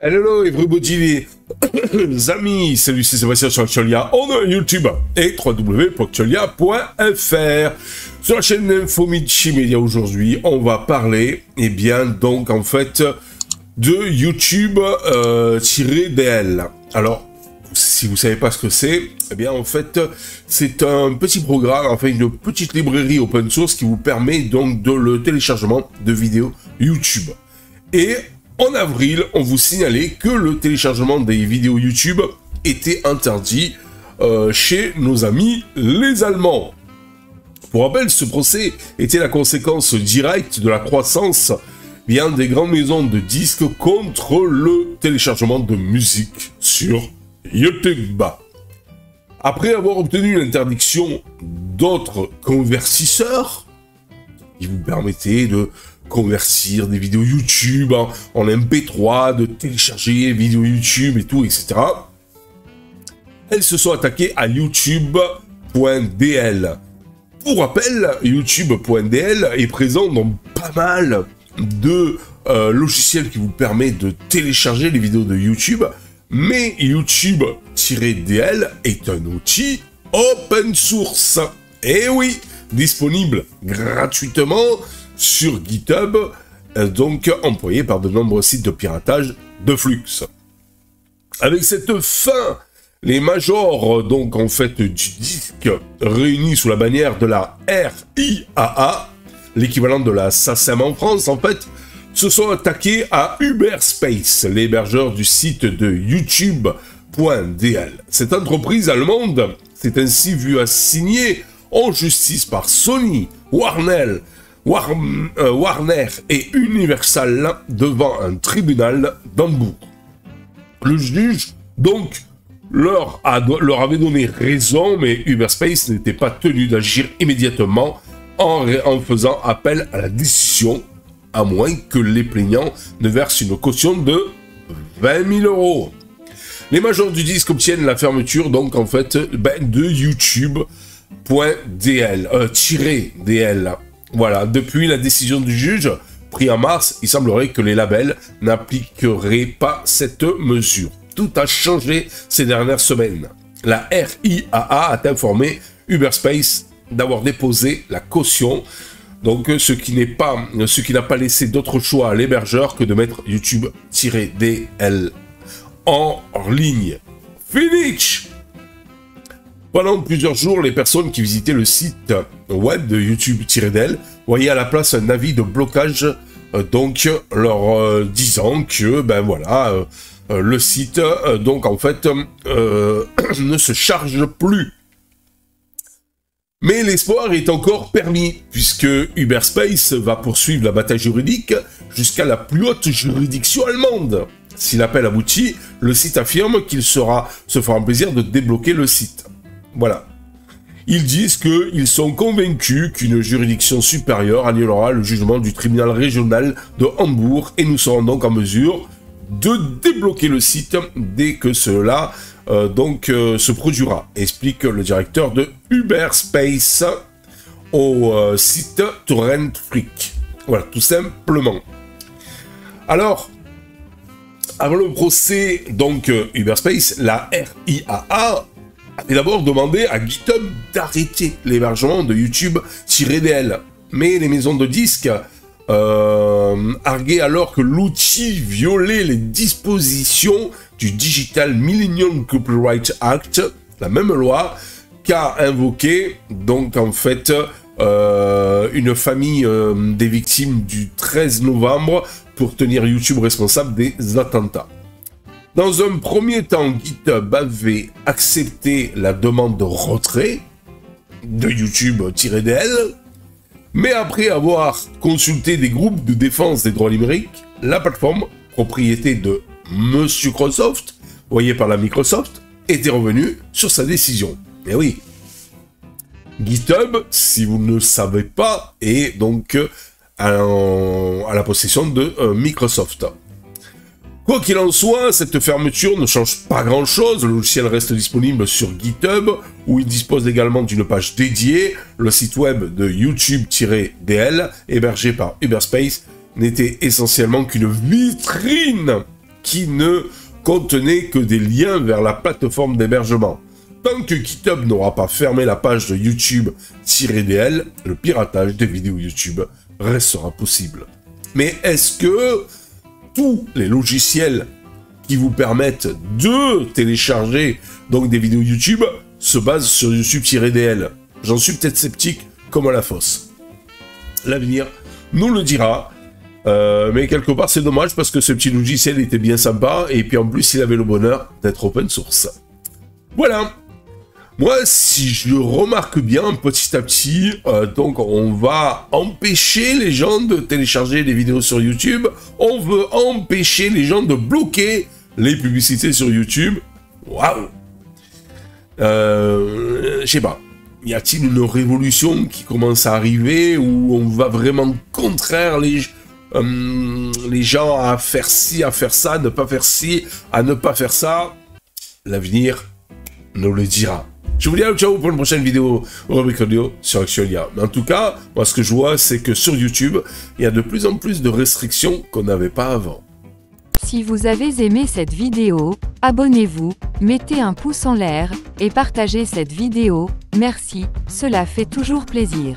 Hello everybody, les amis, salut, c'est Sébastien sur Actualia, on est YouTube et www.actualia.fr. Sur la chaîne Infomichi Media aujourd'hui, on va parler, donc en fait, de YouTube-DL. Alors, si vous savez pas ce que c'est, en fait, c'est un petit programme, enfin une petite librairie open source qui vous permet donc de le téléchargement de vidéos YouTube. Et en avril, on vous signalait que le téléchargement des vidéos YouTube était interdit chez nos amis les Allemands. Pour rappel, ce procès était la conséquence directe de la croissance des grandes maisons de disques contre le téléchargement de musique sur YouTube. Après avoir obtenu l'interdiction d'autres convertisseurs qui vous permettaient de convertir des vidéos YouTube en MP3, de télécharger des vidéos YouTube et tout, etc. Elles se sont attaquées à YouTube.dl. Pour rappel, YouTube.dl est présent dans pas mal de logiciels qui vous permettent de télécharger les vidéos de YouTube, mais YouTube-DL est un outil open source. Et oui, disponible gratuitement sur GitHub, donc employé par de nombreux sites de piratage de flux. Avec cette fin, les majors, donc en fait, du disque réunis sous la bannière de la RIAA, l'équivalent de la SACEM en France, en fait, se sont attaqués à Uberspace, l'hébergeur du site de YouTube.dl. Cette entreprise allemande s'est ainsi vue assigner en justice par Sony, Warner et Universal devant un tribunal d'Hambourg. Le juge, donc, leur avait donné raison, mais Uberspace n'était pas tenu d'agir immédiatement en faisant appel à la décision, à moins que les plaignants ne versent une caution de 20 000 €. Les majors du disque obtiennent la fermeture, donc, en fait, de YouTube.dl, -DL. Voilà, depuis la décision du juge, prise en mars, il semblerait que les labels n'appliqueraient pas cette mesure. Tout a changé ces dernières semaines. La RIAA a informé Uberspace d'avoir déposé la caution, donc ce qui n'a pas laissé d'autre choix à l'hébergeur que de mettre YouTube-DL en ligne. Finish! Pendant plusieurs jours, les personnes qui visitaient le site web de YouTube-DL voyaient à la place un avis de blocage, donc leur disant que, le site, donc en fait, ne se charge plus. Mais l'espoir est encore permis, puisque Uberspace va poursuivre la bataille juridique jusqu'à la plus haute juridiction allemande. Si l'appel aboutit, le site affirme qu'il se fera un plaisir de débloquer le site. Voilà. Ils disent qu'ils sont convaincus qu'une juridiction supérieure annulera le jugement du tribunal régional de Hambourg et nous serons donc en mesure de débloquer le site dès que cela se produira, explique le directeur de Uberspace au site Torrent Freak. Voilà, tout simplement. Alors, avant le procès, donc Uberspace, la RIAA avait d'abord demandé à GitHub d'arrêter l'hébergement de YouTube-DL. Mais les maisons de disques arguaient alors que l'outil violait les dispositions du Digital Millennium Copyright Act, la même loi qu'a invoqué, donc en fait, une famille des victimes du 13 novembre pour tenir YouTube responsable des attentats. Dans un premier temps, GitHub avait accepté la demande de retrait de YouTube-DL, mais après avoir consulté des groupes de défense des droits numériques, la plateforme, propriété de Microsoft, voyée par la Microsoft, était revenue sur sa décision. Et oui, GitHub, si vous ne le savez pas, est donc à la possession de Microsoft. Quoi qu'il en soit, cette fermeture ne change pas grand-chose, le logiciel reste disponible sur GitHub, où il dispose également d'une page dédiée. Le site web de YouTube-DL, hébergé par Uberspace, n'était essentiellement qu'une vitrine qui ne contenait que des liens vers la plateforme d'hébergement. Tant que GitHub n'aura pas fermé la page de YouTube-DL, le piratage des vidéos YouTube restera possible. Mais est-ce que tous les logiciels qui vous permettent de télécharger donc des vidéos YouTube se basent sur YouTube-DL? J'en suis peut-être sceptique comme à la fosse. L'avenir nous le dira. Mais quelque part, c'est dommage parce que ce petit logiciel était bien sympa et puis en plus, il avait le bonheur d'être open source. Voilà. Moi, si je remarque bien petit à petit, donc on va empêcher les gens de télécharger des vidéos sur YouTube. On veut empêcher les gens de bloquer les publicités sur YouTube. Waouh. Je sais pas. Y a-t-il une révolution qui commence à arriver où on va vraiment contraire les gens à faire ci, à faire ça, à ne pas faire ci, à ne pas faire ça? L'avenir nous le dira. Je vous dis à ciao pour une prochaine vidéo rubrique audio sur Actualia. Mais en tout cas, moi ce que je vois, c'est que sur YouTube, il y a de plus en plus de restrictions qu'on n'avait pas avant. Si vous avez aimé cette vidéo, abonnez-vous, mettez un pouce en l'air, et partagez cette vidéo, merci, cela fait toujours plaisir.